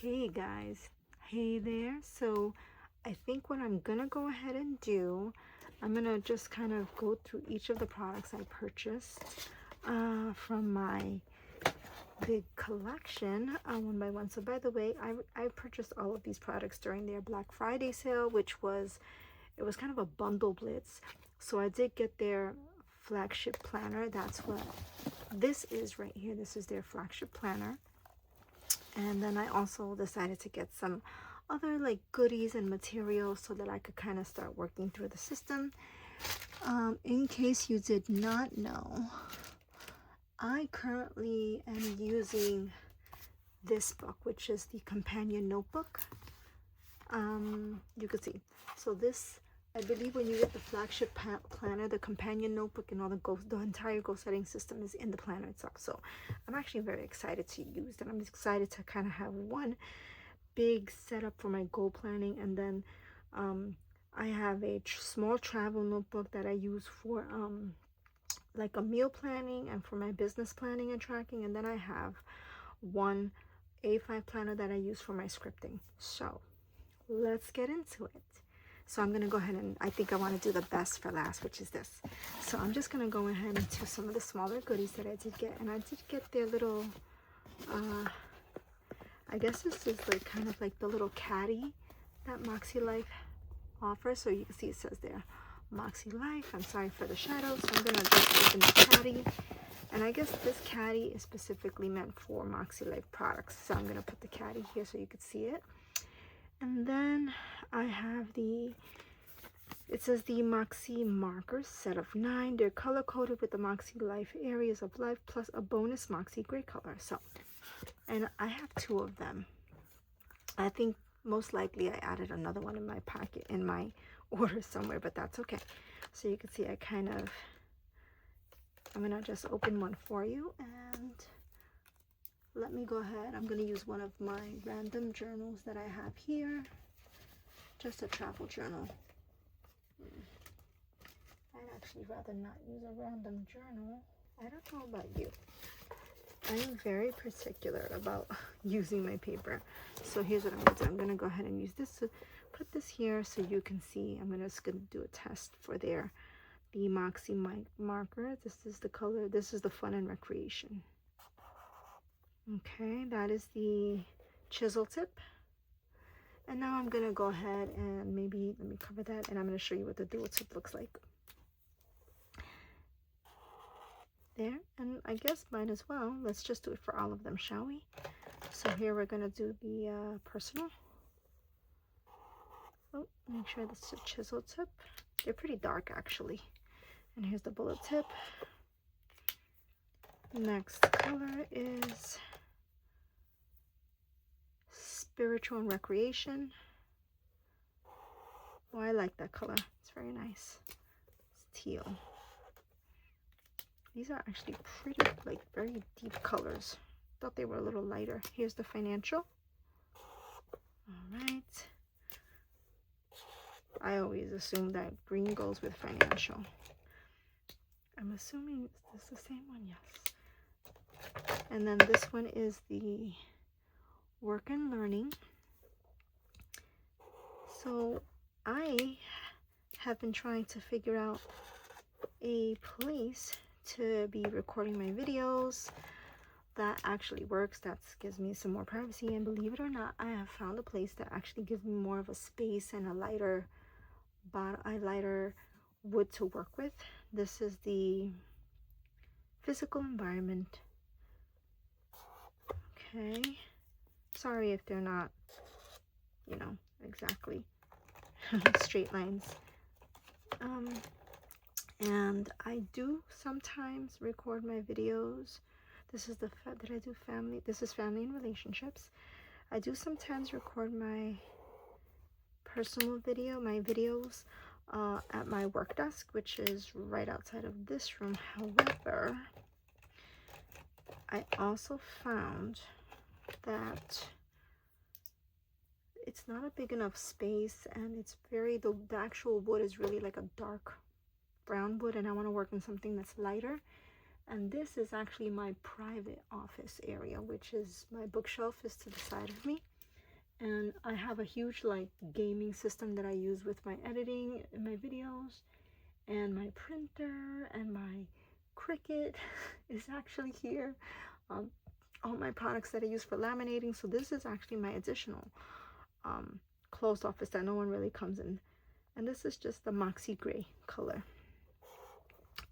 Hey guys, hey there. So I think what I'm gonna go ahead and do, I'm gonna just kind of go through each of the products I purchased from my big collection one by one. So by the way, I purchased all of these products during their Black Friday sale, which was, it was kind of a bundle blitz. So I did get their flagship planner. That's what this is right here. This is their flagship planner. And then I also decided to get some other like goodies and materials so that I could kind of start working through the system. In case you did not know, I currently am using this book, which is the companion notebook. You could see. So this, I believe when you get the flagship planner, the companion notebook and all the entire goal setting system is in the planner itself. So I'm actually very excited to use it. I'm excited to kind of have one big setup for my goal planning, and then I have a small travel notebook that I use for like a meal planning and for my business planning and tracking, and then I have one A5 planner that I use for my scripting. So let's get into it. So I'm gonna go ahead and I think I want to do the best for last, which is this. So I'm just gonna go ahead and do some of the smaller goodies that I did get, and I did get their little I guess this is like kind of like the little caddy that Makselife offers. So you can see it says there Makselife. I'm sorry for the shadow, so I'm gonna just open the caddy. And I guess this caddy is specifically meant for Makselife products, so I'm gonna put the caddy here so you could see it. And then I have it says the Maxi markers, set of 9. They're color coded with the Makselife areas of life plus a bonus Maxi gray color. So, and I have 2 of them. I think most likely I added another one in my packet, in my order somewhere, but that's okay. So you can see I'm gonna just open one for you, and let me go ahead. I'm gonna use one of my random journals that I have here, just a travel journal. I'd actually rather not use a random journal. I don't know about you. I am very particular about using my paper. So here's what I'm gonna do. I'm gonna go ahead and use this to put this here so you can see. I'm just gonna do a test for the Maxi marker. This is the color. This is the fun and recreation. Okay, that is the chisel tip. And now I'm gonna go ahead and maybe let me cover that, and I'm gonna show you what the dual tip looks like. There, and I guess might as well, let's just do it for all of them, shall we? So here we're gonna do the personal. Oh, make sure this is a chisel tip. They're pretty dark actually. And here's the bullet tip. Next color is spiritual and recreation. Oh, I like that color. It's very nice. It's teal. These are actually pretty, like, very deep colors. Thought they were a little lighter. Here's the financial. All right. I always assume that green goes with financial. I'm assuming, is this the same one? Yes. And then this one is the work and learning. So I have been trying to figure out a place to be recording my videos that actually works, that gives me some more privacy. And believe it or not, I have found a place that actually gives me more of a space and a lighter wood to work with. This is the physical environment. Okay, sorry if they're not, you know, exactly straight lines. And I do sometimes record my videos. This is that I do family. This is family and relationships. I do sometimes record my personal my videos at my work desk, which is right outside of this room. However, I also found that it's not a big enough space, and it's the actual wood is really like a dark brown wood, and I want to work on something that's lighter. And this is actually my private office area, which is my bookshelf is to the side of me. And I have a huge like gaming system that I use with my editing and my videos, and my printer and my Cricut is actually here. All my products that I use for laminating. So this is actually my additional closed office that no one really comes in. And this is just the Moxie Gray color.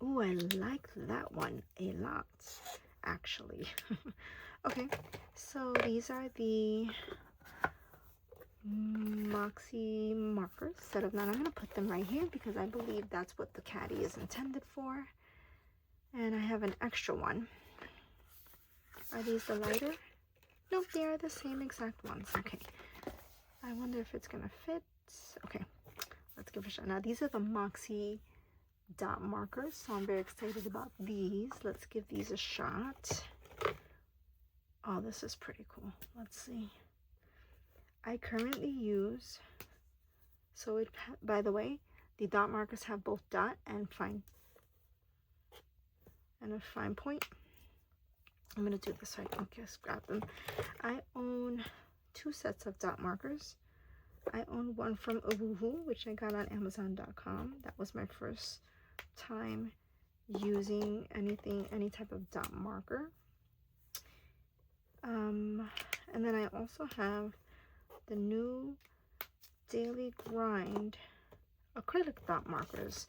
Oh, I like that one a lot, actually. Okay, so these are the Moxie markers. Set of 9. I'm going to put them right here because I believe that's what the caddy is intended for. And I have an extra one. Are these the lighter? Nope, they are the same exact ones. Okay. I wonder if it's going to fit. Okay, let's give it a shot. Now, these are the Moxie dot markers, so I'm very excited about these. Let's give these a shot. Oh, this is pretty cool. Let's see. I currently use, so it, by the way, the dot markers have both dot and a fine point. I'm going to do this so I can just grab them. I own 2 sets of dot markers. I own one from Overwhelm, which I got on Amazon.com. That was my first time using any type of dot marker. And then I also have the new Daily Grind acrylic dot markers.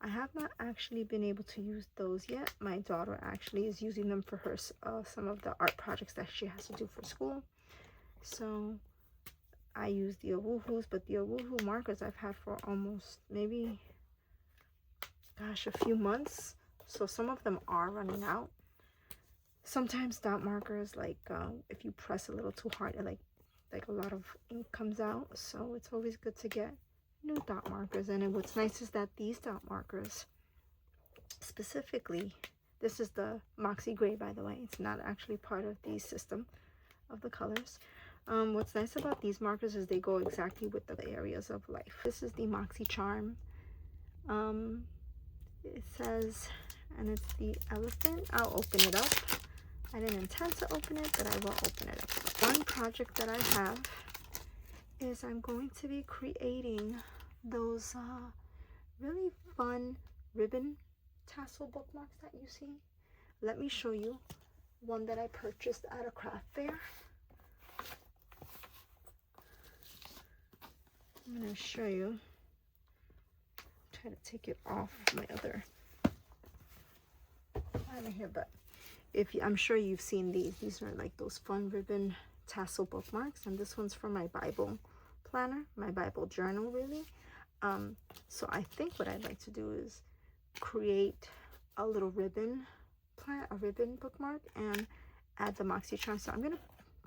I have not actually been able to use those yet. My daughter actually is using them for her some of the art projects that she has to do for school. So I use the Awoohoos, but the Awoohoo markers I've had for almost maybe, gosh, a few months. So some of them are running out. Sometimes dot markers, like if you press a little too hard, it like a lot of ink comes out. So it's always good to get new dot markers. And what's nice is that these dot markers, specifically, this is the Moxie Gray, by the way. It's not actually part of the system of the colors. What's nice about these markers is they go exactly with the areas of life. This is the Moxie Charm. It says, and it's the elephant. I'll open it up. I didn't intend to open it, but I will open it up. One project that I have is I'm going to be creating those really fun ribbon tassel bookmarks that you see. Let me show you one that I purchased at a craft fair. I'm going to show you. Try to take it off my other out of here, but I'm sure you've seen these. These are like those fun ribbon tassel bookmarks, and this one's for my Bible planner, my Bible journal, really. So I think what I'd like to do is create a little ribbon bookmark and add the Moxie Charm. So I'm gonna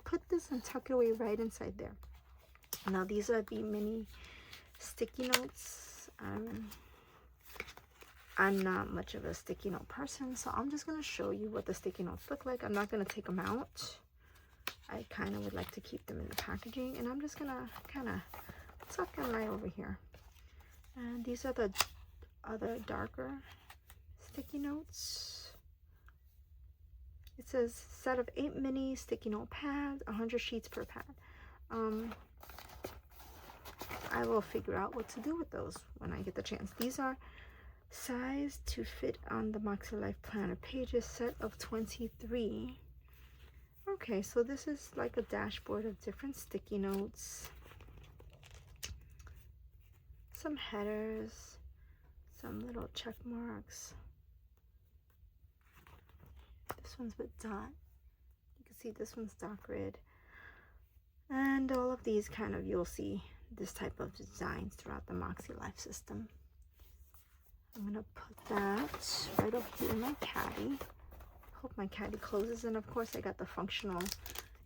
put this and tuck it away right inside there. Now these are the mini sticky notes. I'm not much of a sticky note person, so I'm just going to show you what the sticky notes look like. I'm not going to take them out. I kind of would like to keep them in the packaging, and I'm just going to kind of tuck them right over here. And these are the other darker sticky notes. It says set of 8 mini sticky note pads, 100 sheets per pad. I will figure out what to do with those when I get the chance. These are size to fit on the Makselife planner pages, set of 23. Okay, so this is like a dashboard of different sticky notes, some headers, some little check marks. This one's with dot. You can see this one's dot grid. And all of these kind of, you'll see this type of designs throughout the Makselife system. I'm gonna put that right over here in my caddy. Hope my caddy closes. And of course I got the functional,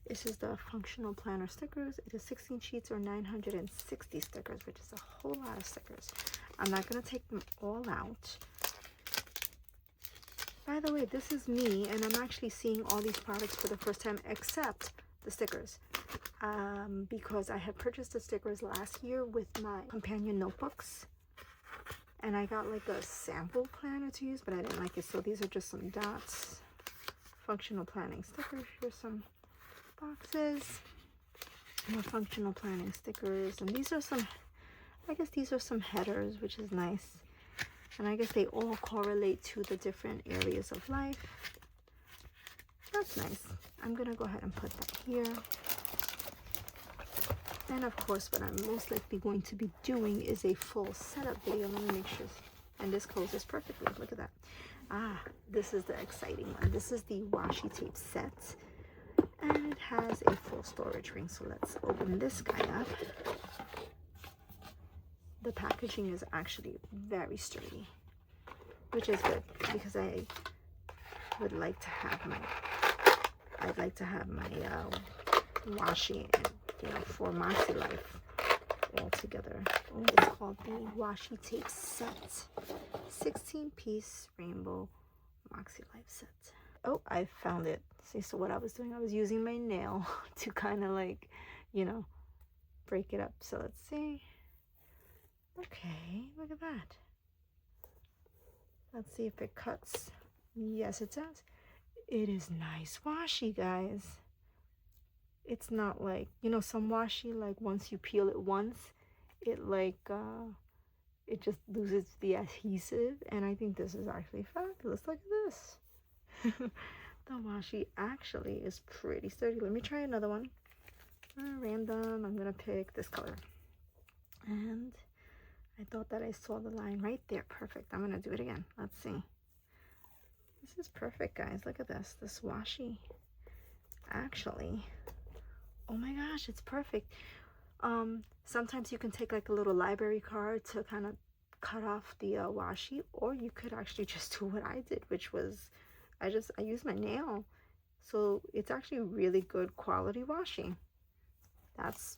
this is the functional planner stickers. It is 16 sheets or 960 stickers, which is a whole lot of stickers. I'm not gonna take them all out. By the way, this is me, and I'm actually seeing all these products for the first time except the stickers. Because I had purchased the stickers last year with my companion notebooks, and I got like a sample planner to use, but I didn't like it. So these are just some dots, functional planning stickers. Here's some boxes. more functional planning stickers. And these are some, I guess these are some headers, which is nice. And I guess they all correlate to the different areas of life. That's nice. I'm gonna go ahead and put that here. And of course, what I'm most likely going to be doing is a full setup video. Let me make sure. And this closes perfectly. Look at that. Ah, this is the exciting one. This is the washi tape set. And it has a full storage ring. So let's open this guy up. The packaging is actually very sturdy, which is good because I would like to have my, I'd like to have my washi and, you know, for Makselife all together. Oh, it's called the washi tape set, 16-piece rainbow Makselife set. Oh, I found it. See, so what I was doing, I was using my nail to kind of like, you know, break it up. So let's see. Okay, look at that. Let's see if it cuts. Yes, it does. It is nice washi, guys. It's not like, you know, some washi, like once you peel it once, it like, it just loses the adhesive. And I think this is actually fabulous. Look at this. The washi actually is pretty sturdy. Let me try another one. Random. I'm gonna pick this color. And I thought that I saw the line right there. Perfect. I'm gonna do it again. Let's see. This is perfect, guys. Look at this. This washi. Actually, oh my gosh, it's perfect. Sometimes you can take like a little library card to kind of cut off the washi, or you could actually just do what I did, which was I used my nail. So it's actually really good quality washi. That's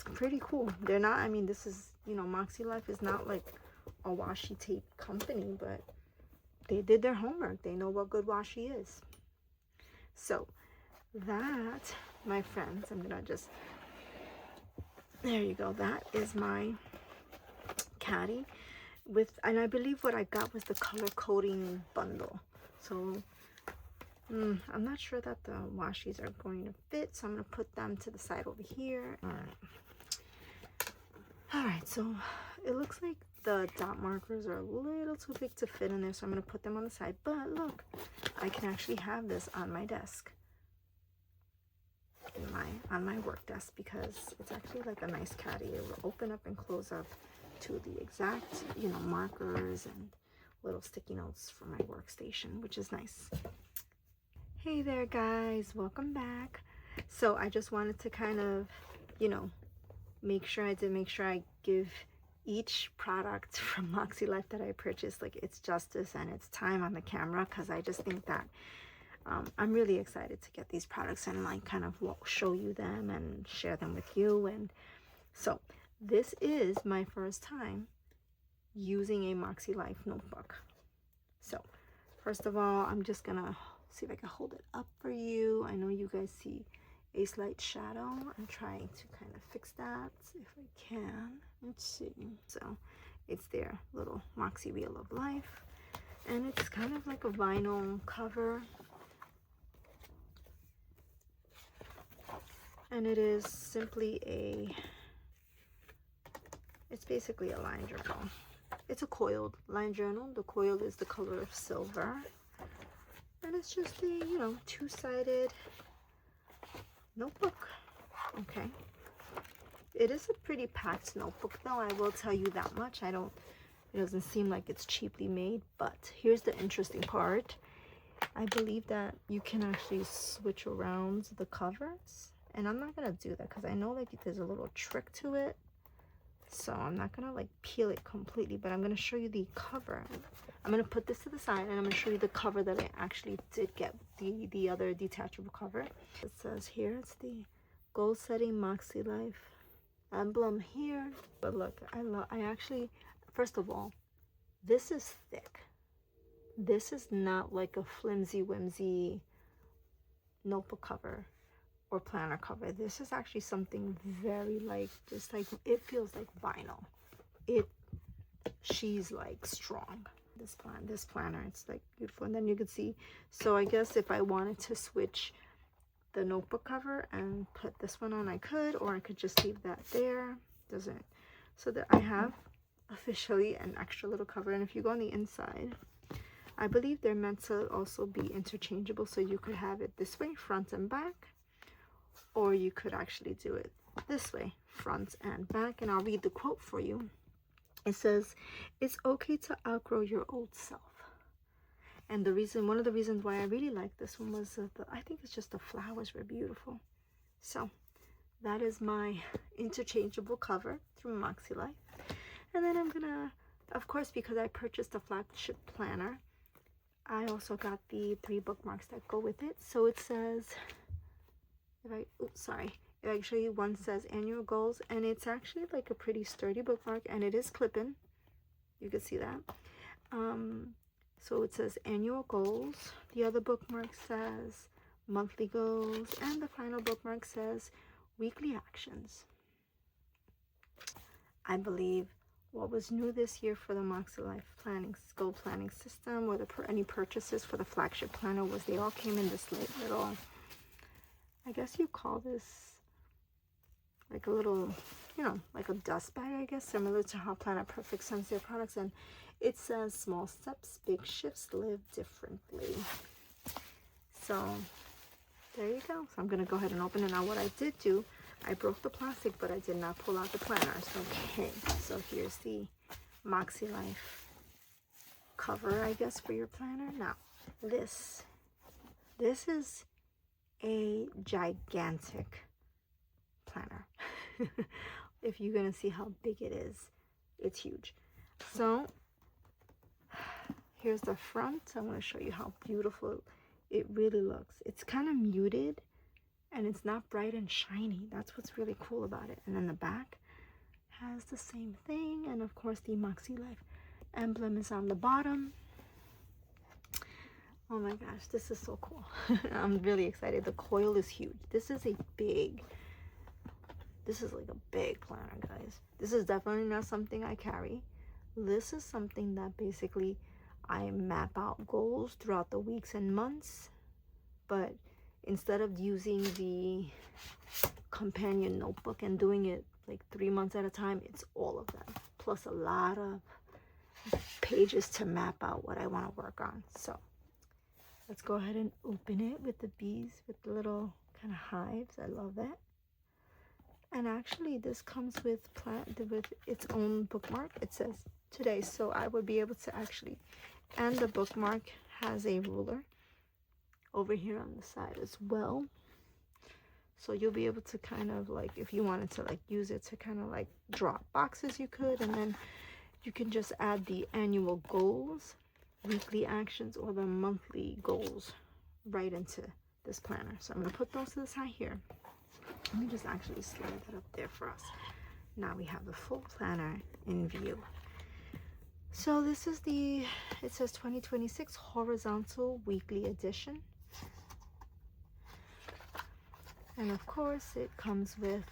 pretty cool. They're not, I mean, this is, you know, Makselife is not like a washi tape company, but they did their homework. They know what good washi is. So that, my friends, I'm gonna just, there you go. That is my caddy with, and I believe what I got was the color coding bundle. So I'm not sure that the washis are going to fit, so I'm going to put them to the side over here. All right, so it looks like the dot markers are a little too big to fit in there, so I'm going to put them on the side. But look, I can actually have this on my desk, on my work desk, because it's actually like a nice caddy. It will open up and close up to the exact, you know, markers and little sticky notes for my workstation, which is nice. Hey there, guys, welcome back. So I just wanted to kind of, you know, make sure I give each product from Makselife that I purchased like its justice and its time on the camera, because I just think that I'm really excited to get these products and like kind of show you them and share them with you. And so this is my first time using a Makselife notebook. So first of all, I'm just gonna see if I can hold it up for you. I know you guys see a slight shadow. I'm trying to kind of fix that if I can. Let's see. So it's their little Moxie Wheel of Life, and it's kind of like a vinyl cover, and it is simply it's basically a line journal. It's a coiled line journal. The coil is the color of silver, and it's just a, you know, two-sided notebook. Okay, it is a pretty packed notebook though, I will tell you that much. It doesn't seem like it's cheaply made, but here's the interesting part. I believe that you can actually switch around the covers, and I'm not gonna do that because I know like there's a little trick to it, so I'm not gonna like peel it completely, but I'm gonna show you the cover. I'm gonna put this to the side and I'm gonna show you the cover that I actually did get, the other detachable cover. It says here, it's the goal setting Makselife emblem here. But look, I actually, first of all, this is thick. This is not like a flimsy whimsy notebook cover or planner cover. This is actually something very like, just like, it feels like vinyl. She's like strong. This planner, it's like beautiful. And then you could see, so I guess if I wanted to switch the notebook cover and put this one on, I could, or I could just leave that there. Doesn't, so that I have officially an extra little cover. And if you go on the inside, I believe they're meant to also be interchangeable, so you could have it this way, front and back, or you could actually do it this way, front and back. And I'll read the quote for you. It says, "It's okay to outgrow your old self." And one of the reasons why I really like this one was I think it's just the flowers were beautiful. So that is my interchangeable cover from Makselife. And then I'm gonna, of course, because I purchased a flagship planner, I also got the 3 bookmarks that go with it. So it says, actually one says annual goals, and it's actually like a pretty sturdy bookmark, and it is clipping. You can see that. So it says annual goals. The other bookmark says monthly goals, and the final bookmark says weekly actions. I believe what was new this year for the Makselife goal planning system, or any purchases for the flagship planner, was they all came in this little, I guess you call this like a little, like a dust bag, I guess, similar to how Planet Perfect sends their products. And it says small steps, big shifts, live differently. So there you go. So I'm going to go ahead and open it. Now what I did do, I broke the plastic, but I did not pull out the planners. Okay, so here's the Makselife cover, I guess, for your planner. Now this is a gigantic planner. If you're gonna see how big it is, it's huge. So here's the front. I want to show you how beautiful it really looks. It's kind of muted and it's not bright and shiny. That's what's really cool about it. And then the back has the same thing, and of course the Makselife emblem is on the bottom. Oh my gosh, this is so cool. I'm really excited. The coil is huge. This is like a big planner, guys. This is definitely not something I carry. This is something that basically I map out goals throughout the weeks and months, but instead of using the companion notebook and doing it like 3 months at a time, it's all of them, plus a lot of pages to map out what I want to work on. So let's go ahead and open it with the bees, with the little kind of hives. I love that. And actually this comes with its own bookmark. It says today, so I would be able to actually, and the bookmark has a ruler over here on the side as well. So you'll be able to kind of like, if you wanted to like use it to kind of like draw boxes, you could, and then you can just add the annual goals, weekly actions, or the monthly goals right into this planner. So I'm going to put those to the side here. Let me just actually slide that up there for us. Now we have the full planner in view. So this is it says 2026 horizontal weekly edition. And of course it comes with,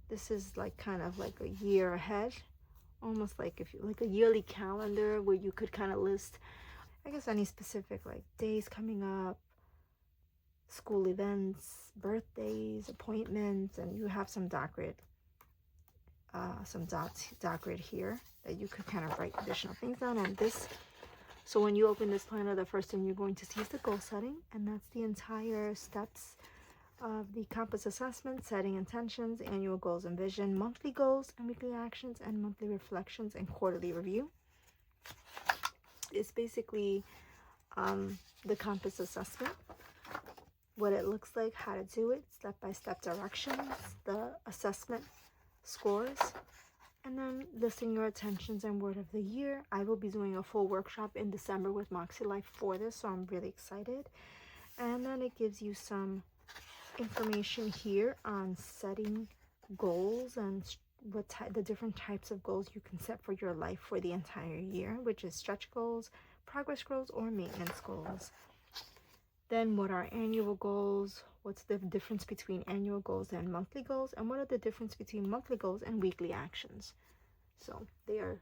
this is like kind of like a year ahead, almost like like a yearly calendar where you could kind of list, I guess, any specific like days coming up, school events, birthdays, appointments, and you have some dot grid here that you could kind of write additional things on. And this, so when you open this planner, the first thing you're going to see is the goal setting, and that's the entire steps of the compass assessment, setting intentions, annual goals and vision, monthly goals and weekly actions, and monthly reflections and quarterly review. It's basically the compass assessment, what it looks like, how to do it, step-by-step directions, the assessment scores, and then listing your intentions and word of the year. I will be doing a full workshop in December with Makselife for this, so I'm really excited. And then it gives you some information here on setting goals and the different types of goals you can set for your life for the entire year, which is stretch goals, progress goals, or maintenance goals. Then what are annual goals? What's the difference between annual goals and monthly goals? And what are the difference between monthly goals and weekly actions? So they are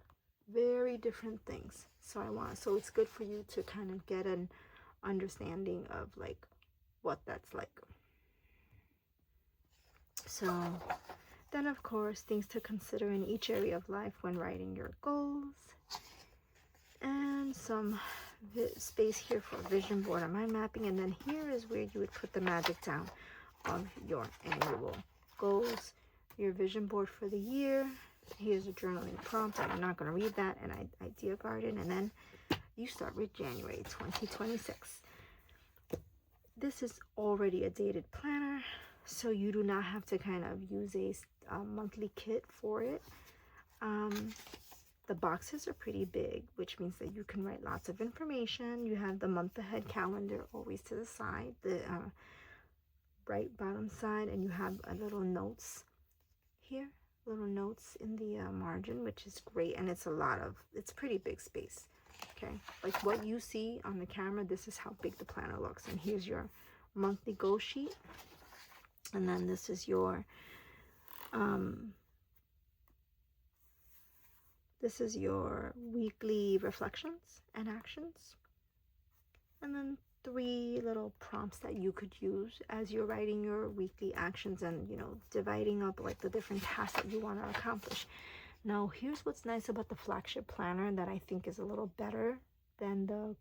very different things. So it's good for you to kind of get an understanding of like what that's like. So then, of course, things to consider in each area of life when writing your goals. And some space here for vision board and mind mapping. And then here is where you would put the magic down of your annual goals, your vision board for the year. Here's a journaling prompt. I'm not going to read that. And idea garden. And then you start with January 2026. This is already a dated planner, so you do not have to kind of use a monthly kit for it. The boxes are pretty big, which means that you can write lots of information. You have the month ahead calendar always to the side, the right bottom side, and you have a little notes here, little notes in the margin, which is great. And it's pretty big space. Okay, like what you see on the camera, this is how big the planner looks. And here's your monthly goal sheet. And then this is your weekly reflections and actions. And then 3 little prompts that you could use as you're writing your weekly actions and, you know, dividing up like the different tasks that you want to accomplish. Now, here's what's nice about the flagship planner that I think is a little better than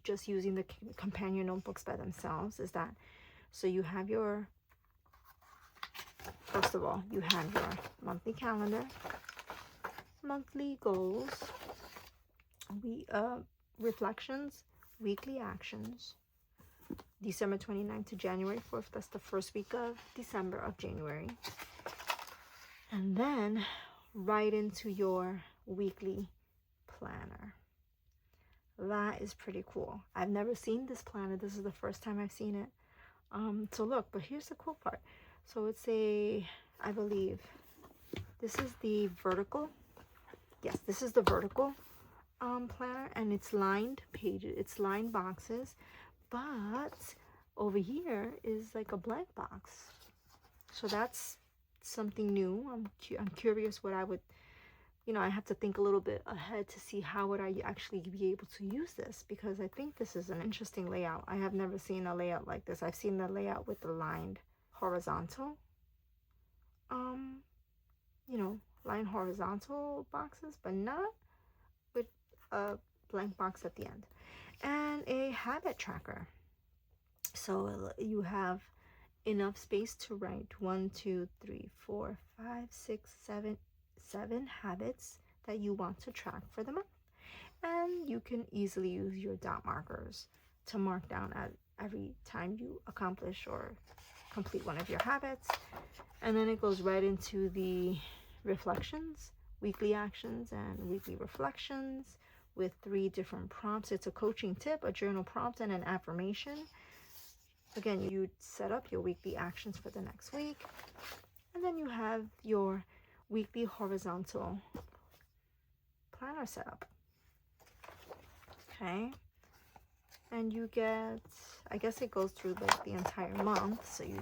just using the companion notebooks by themselves, is that so you have your, first of all, you have your monthly calendar, monthly goals, reflections, weekly actions, December 29th to January 4th. That's the first week of December of January. And then right into your weekly planner. That is pretty cool. I've never seen this planner. This is the first time I've seen it. So look, but here's the cool part. So it's I believe, this is the vertical. Yes, this is the vertical planner, and it's lined pages, it's lined boxes, but over here is like a blank box. So that's something new. I'm curious what I would, you know, I have to think a little bit ahead to see how would I actually be able to use this, because I think this is an interesting layout. I have never seen a layout like this. I've seen the layout with the lined horizontal, you know, lined horizontal boxes, but not with a blank box at the end. And a habit tracker. So you have enough space to write 1, 2, 3, 4, 5, 6, 7 habits that you want to track for the month. And you can easily use your dot markers to mark down at every time you accomplish or complete one of your habits. And then it goes right into the reflections, weekly actions and weekly reflections with 3 different prompts. It's a coaching tip, a journal prompt, and an affirmation. Again, you set up your weekly actions for the next week. And then you have your weekly horizontal planner setup. Okay. And you get, I guess it goes through like the entire month. So I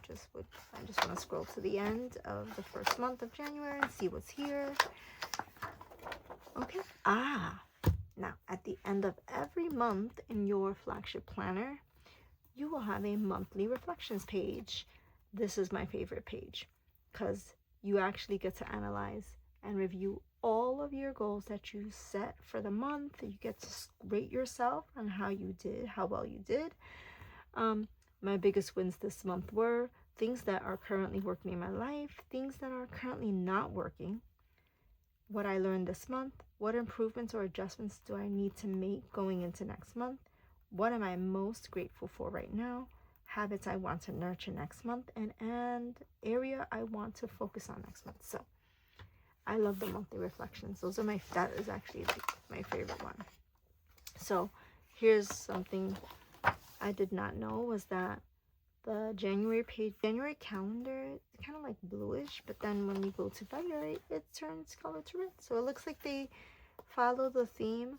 just want to scroll to the end of the first month of January and see what's here. Okay. Now at the end of every month in your flagship planner, you will have a monthly reflections page. This is my favorite page because you actually get to analyze and review all of your goals that you set for the month. You get to rate yourself on how well you did. My biggest wins this month were things that are currently working in my life, things that are currently not working, what I learned this month, what improvements or adjustments do I need to make going into next month, what am I most grateful for right now, habits I want to nurture next month, and area I want to focus on next month. So I love the monthly reflections. That is actually my favorite one. So here's something I did not know, was that the January calendar is kind of like bluish, but then when you go to February, it turns color to red. So it looks like they follow the theme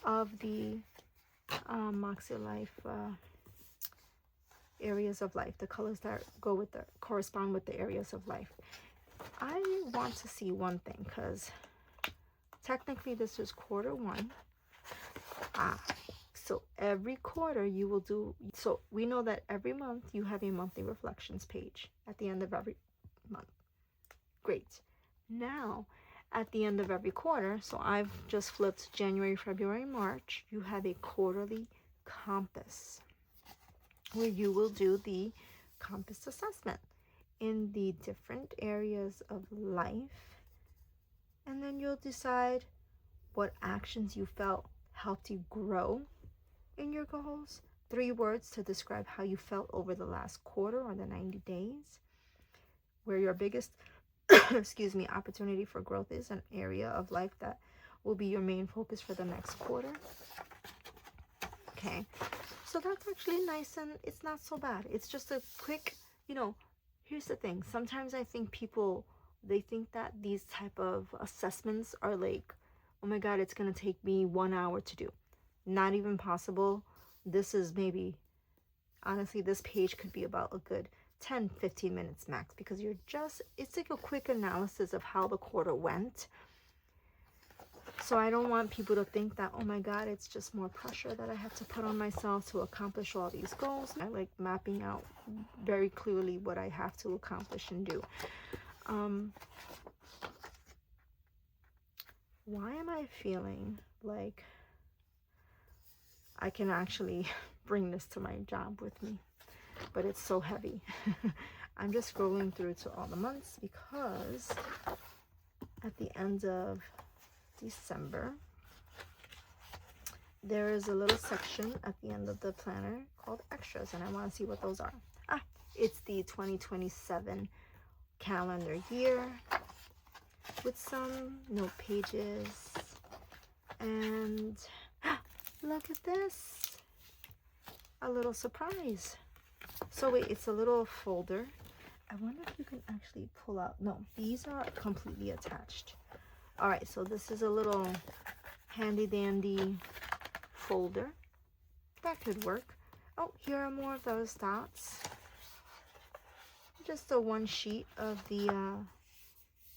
of the Makselife areas of life, the colors that correspond with the areas of life. I want to see one thing, because technically this is quarter 1. So every quarter you will do, so we know that every month you have a monthly reflections page at the end of every month. Great. Now, at the end of every quarter, so I've just flipped January, February, March, you have a quarterly compass where you will do the compass assessment in the different areas of life. And then you'll decide what actions you felt helped you grow in your goals. 3 words to describe how you felt over the last quarter or the 90 days. Where your biggest excuse me, opportunity for growth is, an area of life that will be your main focus for the next quarter. Okay, so that's actually nice, and it's not so bad. It's just a quick, here's the thing. Sometimes I think people, they think that these type of assessments are like, oh my God, it's going to take me 1 hour to do. Not even possible. This is maybe, honestly, this page could be about a good 10-15 minutes max, because it's like a quick analysis of how the quarter went. So I don't want people to think that, oh my God, it's just more pressure that I have to put on myself to accomplish all these goals. I like mapping out very clearly what I have to accomplish and do. Why am I feeling like I can actually bring this to my job with me? But it's so heavy. I'm just scrolling through to all the months, because at the end of December, there is a little section at the end of the planner called extras, and I want to see what those are. It's the 2027 calendar year with some note pages, and look at this, a little surprise. So wait, it's a little folder. I wonder if you can actually pull out. No, these are completely attached. All right, so this is a little handy dandy folder. That could work. Oh, here are more of those dots. Just a one sheet of the,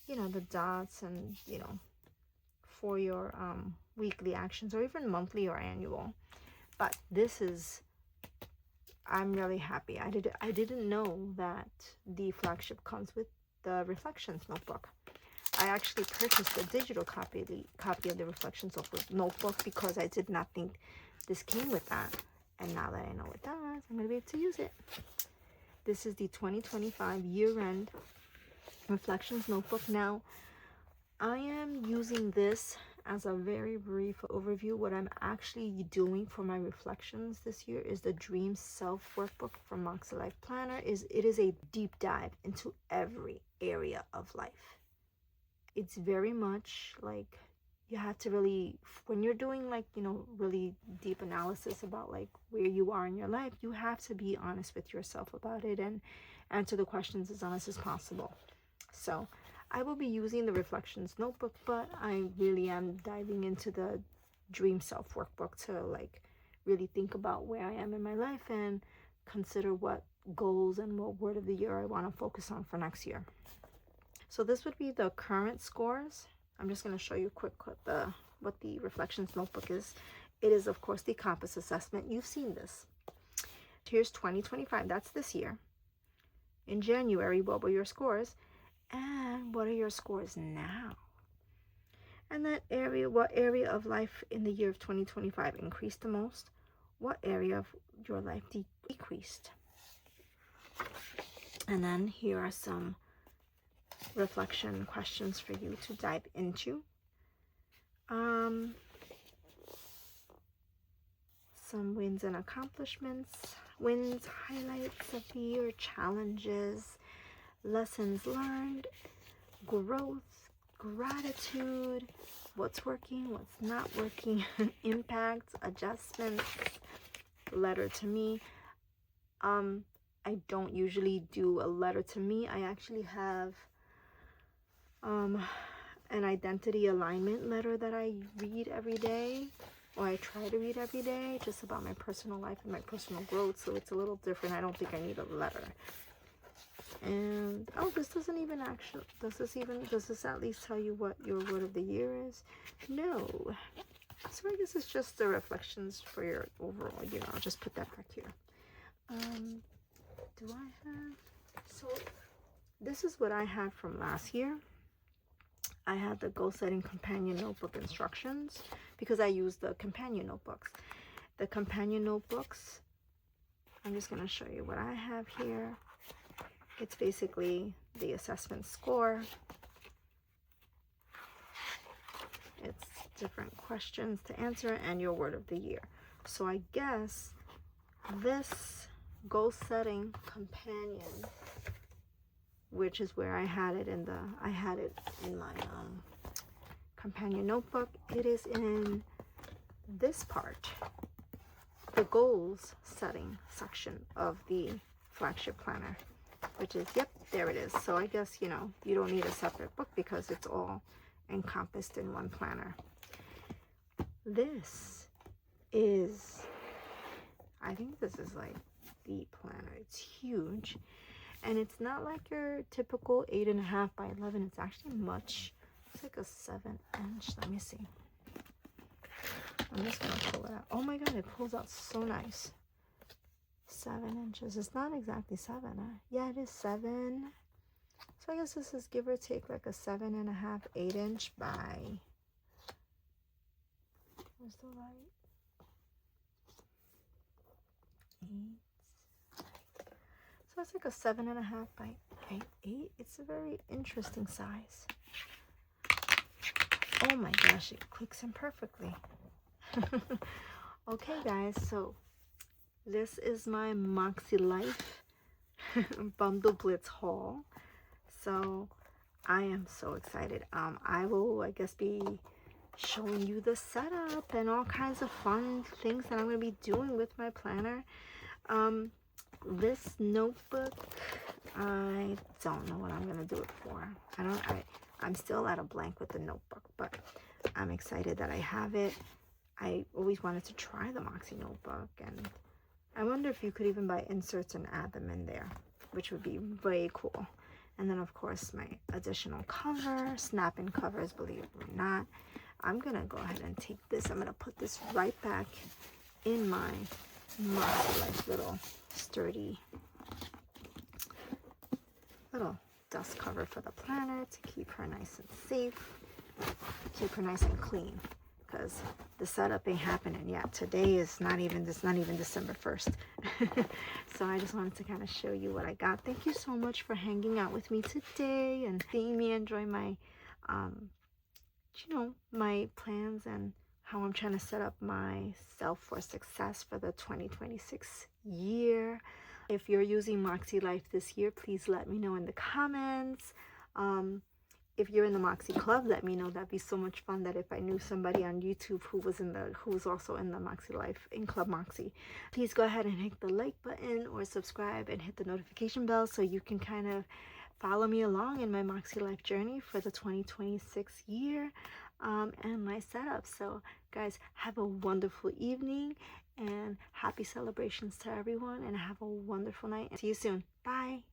the dots, and, for your weekly actions, or even monthly or annual. But this is, I'm really happy. I didn't know that the flagship comes with the Reflections notebook. I actually purchased a digital copy of the Reflections notebook because I did not think this came with that. And now that I know it does, I'm going to be able to use it. This is the 2025 year-end Reflections notebook. Now, I am using this as a very brief overview. What I'm actually doing for my reflections this year is the Dream Self Workbook from Makselife Planner. It is a deep dive into every area of life. It's very much like you have to really, when you're doing like, really deep analysis about like where you are in your life, you have to be honest with yourself about it and answer the questions as honest as possible. So I will be using the Reflections notebook, but I really am diving into the Dream Self Workbook to like really think about where I am in my life and consider what goals and what word of the year I want to focus on for next year. So this would be the current scores. I'm just going to show you quick what the Reflections notebook is. It is, of course, the compass assessment. You've seen this. Here's 2025. That's this year. In January, what were your scores? And what are your scores now? And that area, what area of life in the year of 2025 increased the most? What area of your life decreased? And then here are some reflection questions for you to dive into. Some wins and accomplishments, wins, highlights of the year, challenges, lessons learned, growth, gratitude, what's working, what's not working, impacts, adjustments, letter to me. I don't usually do a letter to me. I actually have an identity alignment letter that I read every day, or I try to read every day, just about my personal life and my personal growth. So it's a little different. I don't think I need a letter. And this doesn't even does this at least tell you what your word of the year is? No. So I guess it's just the reflections for your overall, you know, I'll just put that back here. Do I have, so this is what I had from last year. I had the goal setting companion notebook instructions because I use the companion notebooks. The companion notebooks, I'm just going to show you what I have here. It's basically the assessment score. It's different questions to answer and your word of the year. So I guess this goal setting companion, which is where I had it in my companion notebook. It is in this part, the goals setting section of the flagship planner, which is, yep, there it is. So I guess, you know, you don't need a separate book because it's all encompassed in one planner. This is, I think this is like the planner. It's huge, and it's not like your typical 8.5 by 11. It's actually much, it's like a 7-inch. Let me see. I'm just gonna pull it out. Oh my god, it pulls out so nice. 7 inches. It's not exactly 7. Yeah, it is 7. So I guess this is give or take like a 7.5, 8-inch by. Where's the light? 8. So it's like a 7.5 by 8. It's a very interesting size. Oh my gosh, it clicks in perfectly. Okay guys, so this is my Makselife Bundle Blitz haul. So I am so excited. I will, I guess, be showing you the setup and all kinds of fun things that I'm going to be doing with my planner. This notebook, I don't know what I'm going to do it for. I'm still at a blank with the notebook, but I'm excited that I have it. I always wanted to try the Moxie notebook, and I wonder if you could even buy inserts and add them in there, which would be very cool. And then of course my additional cover, snap-in covers, believe it or not. I'm gonna go ahead and take this. I'm gonna put this right back in my Makselife little sturdy little dust cover for the planner to keep her nice and safe, keep her nice and clean, because the setup ain't happening yet. Today is not even December 1st. So I just wanted to kind of show you what I got. Thank you so much for hanging out with me today and seeing me enjoy my you know, my plans and how I'm trying to set up myself for success for the 2026 year. If you're using Makselife this year, please let me know in the comments. If you're in the Moxie Club, let me know. That'd be so much fun. That if I knew somebody on YouTube who was also in the Makselife in Club Moxie, please go ahead and hit the like button or subscribe and hit the notification bell so you can kind of follow me along in my Makselife journey for the 2026 year and my setup. So guys, have a wonderful evening and happy celebrations to everyone, and have a wonderful night. See you soon. Bye.